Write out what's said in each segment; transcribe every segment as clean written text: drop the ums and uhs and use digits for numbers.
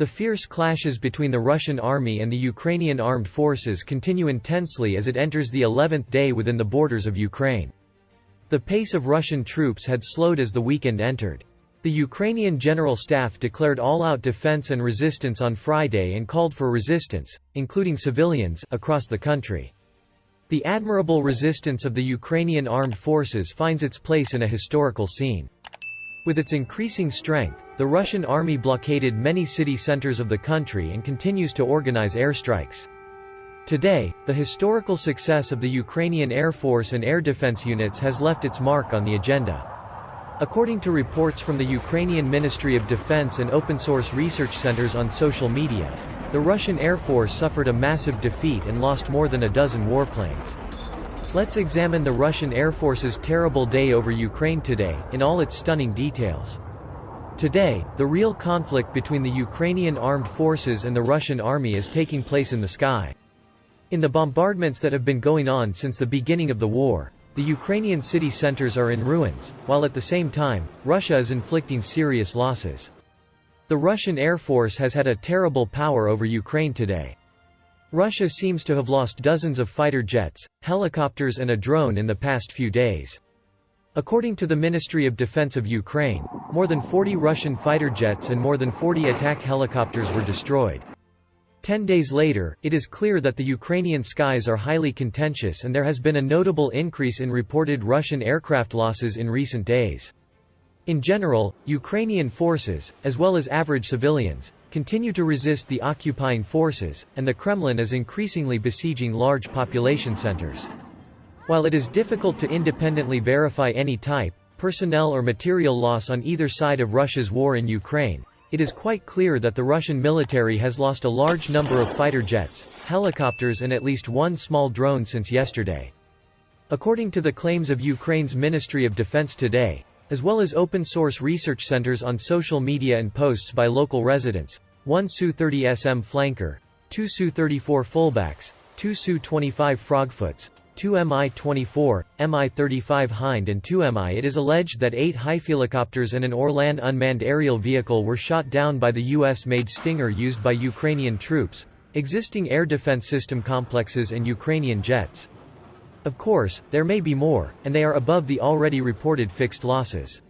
The fierce clashes between the Russian army and the Ukrainian armed forces continue intensely as it enters the 11th day within the borders of Ukraine. The pace of Russian troops had slowed as the weekend entered. The Ukrainian General Staff declared all-out defense and resistance on Friday and called for resistance, including civilians, across the country. The admirable resistance of the Ukrainian armed forces finds its place in a historical scene. With its increasing strength, the Russian army blockaded many city centers of the country and continues to organize airstrikes. Today, the historical success of the Ukrainian Air Force and air defense units has left its mark on the agenda. According to reports from the Ukrainian Ministry of Defense and open-source research centers on social media, the Russian Air Force suffered a massive defeat and lost more than a dozen warplanes. Let's examine the Russian Air Force's terrible day over Ukraine today, in all its stunning details. Today, the real conflict between the Ukrainian armed forces and the Russian army is taking place in the sky. In the bombardments that have been going on since the beginning of the war, the Ukrainian city centers are in ruins, while at the same time, Russia is inflicting serious losses. The Russian Air Force has had a terrible power over Ukraine today. Russia seems to have lost dozens of fighter jets, helicopters and a drone in the past few days. According to the Ministry of Defense of Ukraine, more than 40 Russian fighter jets and more than 40 attack helicopters were destroyed. 10 days later, it is clear that the Ukrainian skies are highly contentious and there has been a notable increase in reported Russian aircraft losses in recent days. In general, Ukrainian forces, as well as average civilians, continue to resist the occupying forces, and the Kremlin is increasingly besieging large population centers. While it is difficult to independently verify any type, personnel or material loss on either side of Russia's war in Ukraine, it is quite clear that the Russian military has lost a large number of fighter jets, helicopters and at least one small drone since yesterday. According to the claims of Ukraine's Ministry of Defense today, as well as open-source research centers on social media and posts by local residents, 1 Su-30SM flanker, 2 Su-34 fullbacks, 2 Su-25 frogfoots, 2 Mi-24, Mi-35 Hind and 2 Mi. It is alleged that 8 helicopters and an Orlan unmanned aerial vehicle were shot down by the US-made Stinger used by Ukrainian troops, existing air defense system complexes and Ukrainian jets. Of course, there may be more, and they are above the already reported fixed losses.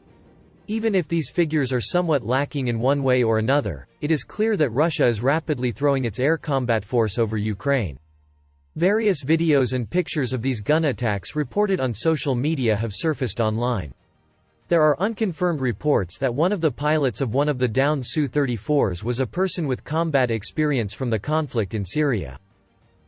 Even if these figures are somewhat lacking in one way or another, it is clear that Russia is rapidly throwing its air combat force over Ukraine. Various videos and pictures of these gun attacks reported on social media have surfaced online. There are unconfirmed reports that one of the pilots of one of the downed Su-34s was a person with combat experience from the conflict in Syria.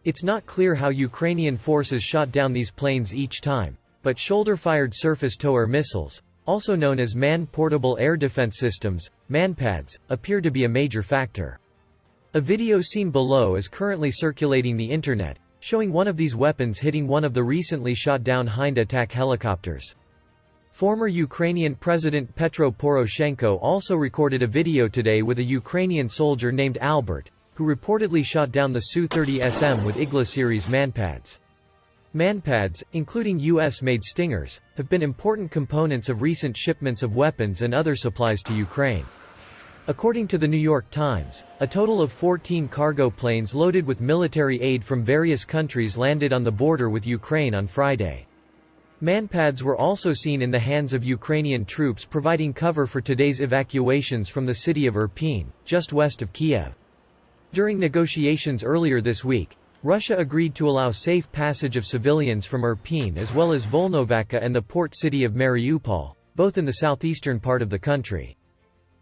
It's not clear how Ukrainian forces shot down these planes each time, but shoulder-fired surface-to-air missiles, also known as man-portable air defense systems, MANPADS, appear to be a major factor. A video seen below is currently circulating the internet, showing one of these weapons hitting one of the recently shot-down Hind attack helicopters. Former Ukrainian President Petro Poroshenko also recorded a video today with a Ukrainian soldier named Albert, who reportedly shot down the Su-30SM with Igla series MANPADS. MANPADS, including US-made Stingers, have been important components of recent shipments of weapons and other supplies to Ukraine. According to the New York Times, a total of 14 cargo planes loaded with military aid from various countries landed on the border with Ukraine on Friday. MANPADS were also seen in the hands of Ukrainian troops providing cover for today's evacuations from the city of Irpin, just west of Kiev. During negotiations earlier this week, Russia agreed to allow safe passage of civilians from Irpin as well as Volnovakha and the port city of Mariupol, both in the southeastern part of the country.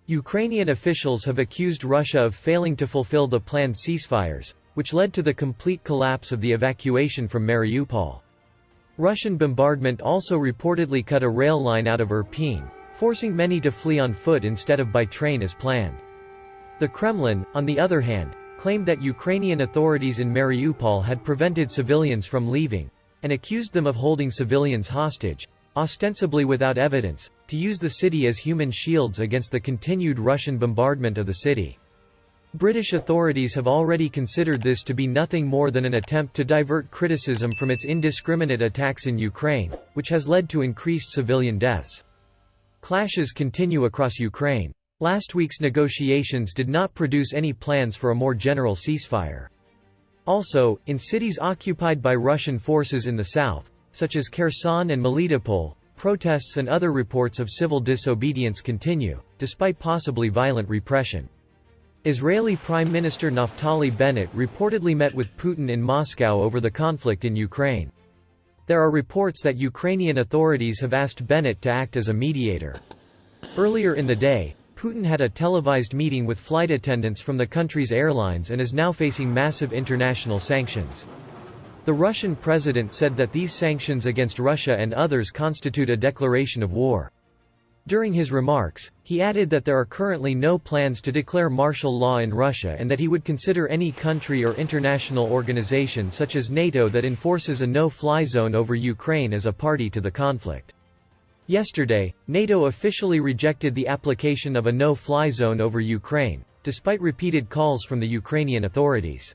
Ukrainian officials have accused Russia of failing to fulfill the planned ceasefires, which led to the complete collapse of the evacuation from Mariupol. Russian bombardment also reportedly cut a rail line out of Irpin, forcing many to flee on foot instead of by train as planned. The Kremlin, on the other hand, claimed that Ukrainian authorities in Mariupol had prevented civilians from leaving, and accused them of holding civilians hostage, ostensibly without evidence, to use the city as human shields against the continued Russian bombardment of the city. British authorities have already considered this to be nothing more than an attempt to divert criticism from its indiscriminate attacks in Ukraine, which has led to increased civilian deaths. Clashes continue across Ukraine. Last week's negotiations did not produce any plans for a more general ceasefire. Also, in cities occupied by Russian forces in the south, such as Kherson and Melitopol, protests and other reports of civil disobedience continue, despite possibly violent repression. Israeli Prime Minister Naftali Bennett reportedly met with Putin in Moscow over the conflict in Ukraine. There are reports that Ukrainian authorities have asked Bennett to act as a mediator. Earlier in the day, Putin had a televised meeting with flight attendants from the country's airlines and is now facing massive international sanctions. The Russian president said that these sanctions against Russia and others constitute a declaration of war. During his remarks, he added that there are currently no plans to declare martial law in Russia and that he would consider any country or international organization such as NATO that enforces a no-fly zone over Ukraine as a party to the conflict. Yesterday, NATO officially rejected the application of a no-fly zone over Ukraine, despite repeated calls from the Ukrainian authorities.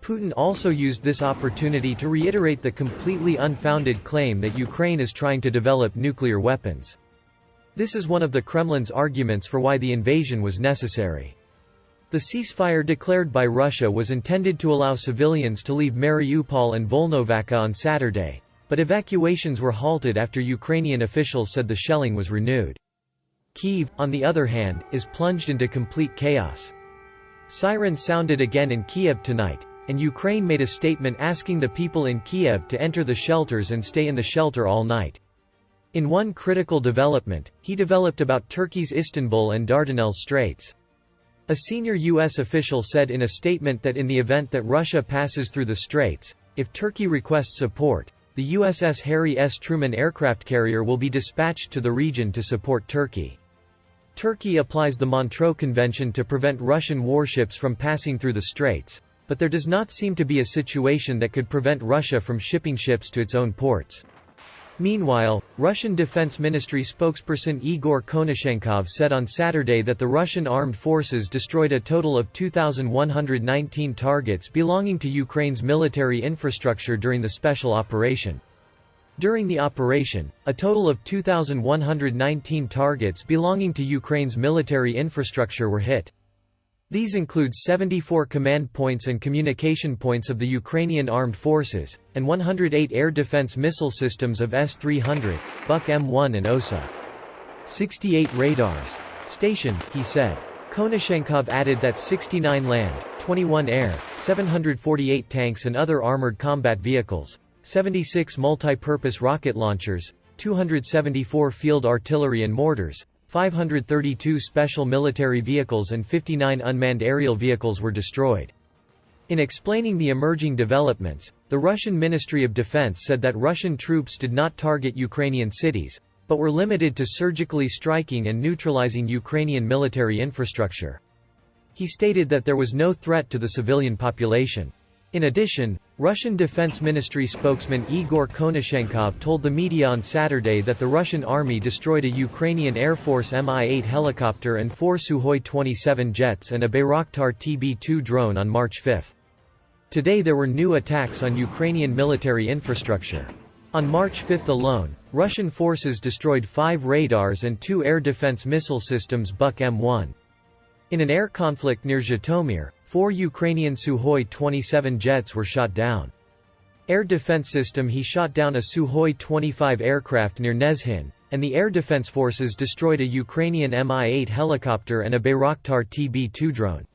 Putin also used this opportunity to reiterate the completely unfounded claim that Ukraine is trying to develop nuclear weapons. This is one of the Kremlin's arguments for why the invasion was necessary. The ceasefire declared by Russia was intended to allow civilians to leave Mariupol and Volnovakha on Saturday, but evacuations were halted after Ukrainian officials said the shelling was renewed. Kyiv, on the other hand, is plunged into complete chaos. Sirens sounded again in Kiev tonight, and Ukraine made a statement asking the people in Kiev to enter the shelters and stay in the shelter all night. In one critical development, he developed about Turkey's Istanbul and Dardanelles Straits. A senior U.S. official said in a statement that in the event that Russia passes through the straits, if Turkey requests support, the USS Harry S. Truman aircraft carrier will be dispatched to the region to support Turkey. Turkey applies the Montreux Convention to prevent Russian warships from passing through the straits, but there does not seem to be a situation that could prevent Russia from shipping ships to its own ports. Meanwhile, Russian Defense Ministry spokesperson Igor Konashenkov said on Saturday that the Russian armed forces destroyed a total of 2,119 targets belonging to Ukraine's military infrastructure during the special operation. During the operation, a total of 2,119 targets belonging to Ukraine's military infrastructure were hit. These include 74 command points and communication points of the Ukrainian armed forces, and 108 air defense missile systems of S-300, Buk M1 and OSA. 68 radars. Station, he said. Konashenkov added that 69 land, 21 air, 748 tanks and other armored combat vehicles, 76 multi-purpose rocket launchers, 274 field artillery and mortars, 532 special military vehicles and 59 unmanned aerial vehicles were destroyed. In explaining the emerging developments, the Russian Ministry of Defense said that Russian troops did not target Ukrainian cities, but were limited to surgically striking and neutralizing Ukrainian military infrastructure. He stated that there was no threat to the civilian population. In addition, Russian Defense Ministry spokesman Igor Konashenkov told the media on Saturday that the Russian army destroyed a Ukrainian Air Force Mi-8 helicopter and 4 Sukhoi 27 jets and a Bayraktar TB2 drone on March 5. Today there were new attacks on Ukrainian military infrastructure. On March 5 alone, Russian forces destroyed 5 radars and 2 air defense missile systems Buk M1. In an air conflict near Zhytomyr, 4 Ukrainian Sukhoi 27 jets were shot down. Air defense system He shot down a Sukhoi 25 aircraft near Nezhin, and the air defense forces destroyed a Ukrainian Mi-8 helicopter and a Bayraktar TB2 drone.